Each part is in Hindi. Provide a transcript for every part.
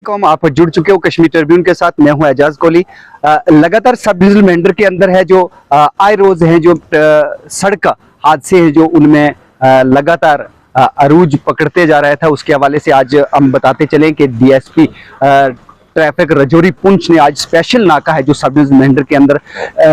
आप जुड़ चुके हो कश्मीर ट्रिब्यून के साथ। मैं हूं एजाज कोहली। लगातार सब डिविजनल मेंढर के अंदर है जो आए रोज हैं जो सड़क हादसे हैं जो उनमें लगातार अरूज पकड़ते जा रहा था। उसके हवाले से आज हम बताते चलें कि डीएसपी ट्रैफिक रजौरी पुंछ ने आज स्पेशल नाका है जो सब डिविजनल मेंढर के अंदर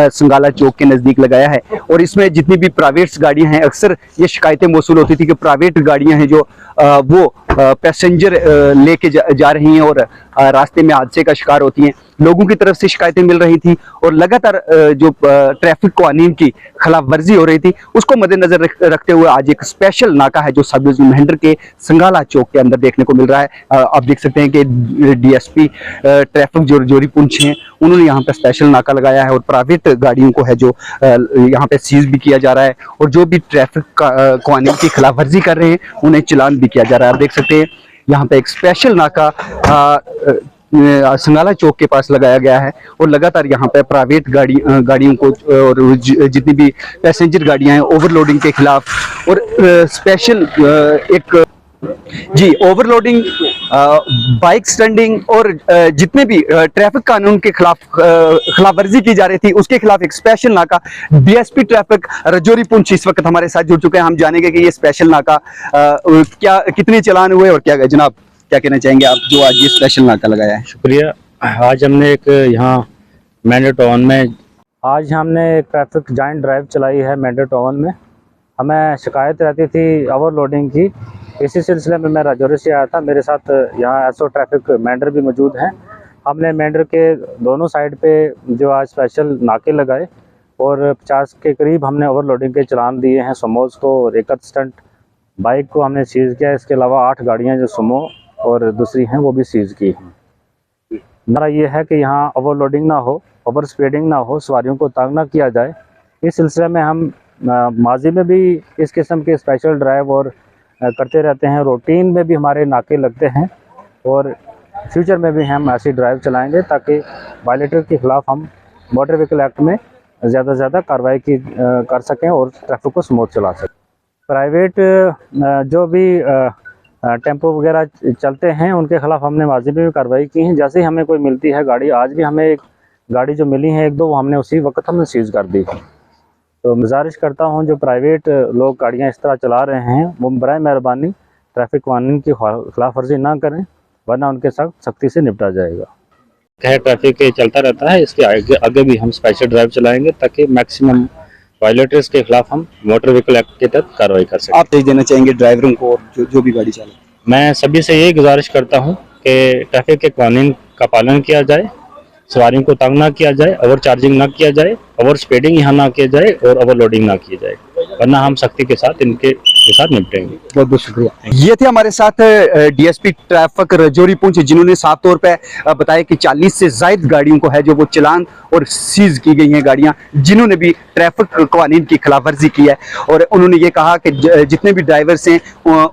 संगाला चौक के नजदीक लगाया है। और इसमें जितनी भी प्राइवेट गाड़ियां हैं, अक्सर ये शिकायतें मौसूल होती थी कि प्राइवेट गाड़ियां हैं जो वो पैसेंजर लेके जा रही हैं और रास्ते में हादसे का शिकार होती हैं। लोगों की तरफ से शिकायतें मिल रही थी और लगातार जो ट्रैफिक कानून की खिलाफ वर्जी हो रही थी, उसको मद्देनजर रखते हुए आज एक स्पेशल नाका है जो सब डिविजनल मेंढर के संगाला चौक के अंदर देखने को मिल रहा है। आप देख सकते हैं कि डीएसपी ट्रैफिक जो रजौरी पुंछ हैं, उन्होंने यहाँ पे स्पेशल नाका लगाया है और प्राइवेट गाड़ियों को है जो यहाँ पे सीज भी किया जा रहा है और जो भी ट्रैफिक कानून की खिलाफ वर्जी कर रहे हैं उन्हें चालान भी किया जा रहा है। आप देख सकते हैं यहाँ पे एक स्पेशल नाका संगाला चौक के पास लगाया गया है और लगातार यहाँ पे प्राइवेट गाड़ियों को और जितनी भी पैसेंजर गाड़ियां हैं ओवरलोडिंग के खिलाफ और स्पेशल एक जी ओवरलोडिंग, बाइक स्टैंडिंग और जितने भी ट्रैफिक कानून के खिलाफ वर्जी की जा रही थी उसके खिलाफ एक स्पेशल नाका डीएसपी ट्रैफिक रजौरी पुंछ इस वक्त हमारे साथ जुड़ चुके हैं। हम जानेंगे कि ये स्पेशल नाका क्या कितने चालान हुए और क्या जनाब क्या कहना चाहेंगे आप जो आज ये स्पेशल नाका लगाया है? शुक्रिया। आज हमने एक यहाँ मेंढर टाउन में आज हमने एक ट्रैफिक जॉइंट ड्राइव चलाई है। मेंढर टाउन में हमें शिकायत रहती थी ओवरलोडिंग की। इसी सिलसिले में मैं रजौरी से आया था। मेरे साथ यहाँ एसओ ट्रैफिक मेंढर भी मौजूद हैं। हमने मेंढर के दोनों साइड पे जो आज स्पेशल नाके लगाए और 50 के करीब हमने ओवरलोडिंग के चालान दिए हैं। समोज को और एक स्टंट बाइक को हमने सीज किया। इसके अलावा 8 गाड़ियाँ जो सुमो और दूसरी हैं वो भी सीज की हैं। हमारा ये है कि यहाँ ओवरलोडिंग ना हो, ओवर स्पीडिंग ना हो, सवारियों को तंग ना किया जाए। इस सिलसिले में हम माजी में भी इस किस्म के स्पेशल ड्राइव और करते रहते हैं। रूटीन में भी हमारे नाके लगते हैं और फ्यूचर में भी हम ऐसी ड्राइव चलाएंगे ताकि वायलेटर के खिलाफ हम मोटर व्हीकल एक्ट में ज़्यादा से ज़्यादा कार्रवाई कर सकें और ट्रैफिक को स्मूथ चला सकें। प्राइवेट जो भी टेम्पो वगैरह चलते हैं उनके खिलाफ हमने माजी में भी कार्रवाई की है। जैसे ही हमें कोई मिलती है गाड़ी, आज भी हमें एक गाड़ी जो मिली है 1-2 वो हमने उसी वक्त हमने सीज कर दी। तो गुजारिश करता हूं जो प्राइवेट लोग गाड़ियां इस तरह चला रहे हैं वो बराए मेहरबानी ट्रैफिक कानून की खिलाफ वर्जी ना करें, वरना उनके साथ सख्ती से निपटा जाएगा। ट्रैफिक चलता रहता है, इसके आगे भी हम स्पेशल ड्राइव चलाएंगे ताकि मैक्सिमम वायलेटर्स के खिलाफ हम मोटर व्हीकल एक्ट के तहत कार्रवाई कर सकें। आप तेज देना चाहेंगे ड्राइवरों को और जो भी गाड़ी चलाए? मैं सभी से यही गुजारिश करता हूं कि ट्रैफिक के कानून का पालन किया जाए, सवारियों को तंग ना किया जाए, ओवर चार्जिंग ना किया जाए, ओवर स्पीडिंग यहाँ ना किया जाए और ओवरलोडिंग ना की जाए, वरना हम सख्ती के साथ इनके साथ निपटेंगे। बहुत बहुत शुक्रिया। ये थे हमारे साथ डीएसपी ट्रैफिक रजौरी पुंछ जिन्होंने साफ तौर पे बताया कि 40 से ज्यादा गाड़ियों को है जो वो चालान और सीज की गई हैं गाड़ियां जिन्होंने भी ट्रैफिक कानून की खिलाफवर्जी की है। और उन्होंने ये कहा कि जितने भी ड्राइवर्स हैं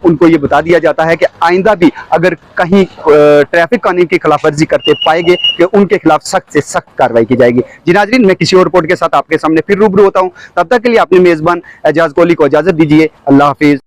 उनको ये बता दिया जाता है कि आइंदा भी अगर कहीं ट्रैफिक कानून की खिलाफवर्जी करते पाएंगे कि उनके खिलाफ सख्त से सख्त कार्रवाई की जाएगी। जी नाजरीन, मैं किसी और रिपोर्ट के साथ आपके सामने फिर रूबरू होता हूँ। तब तक के लिए अपने मेजबान एजाज कोहली को इजाजत दीजिए। अल्लाह हाफिज।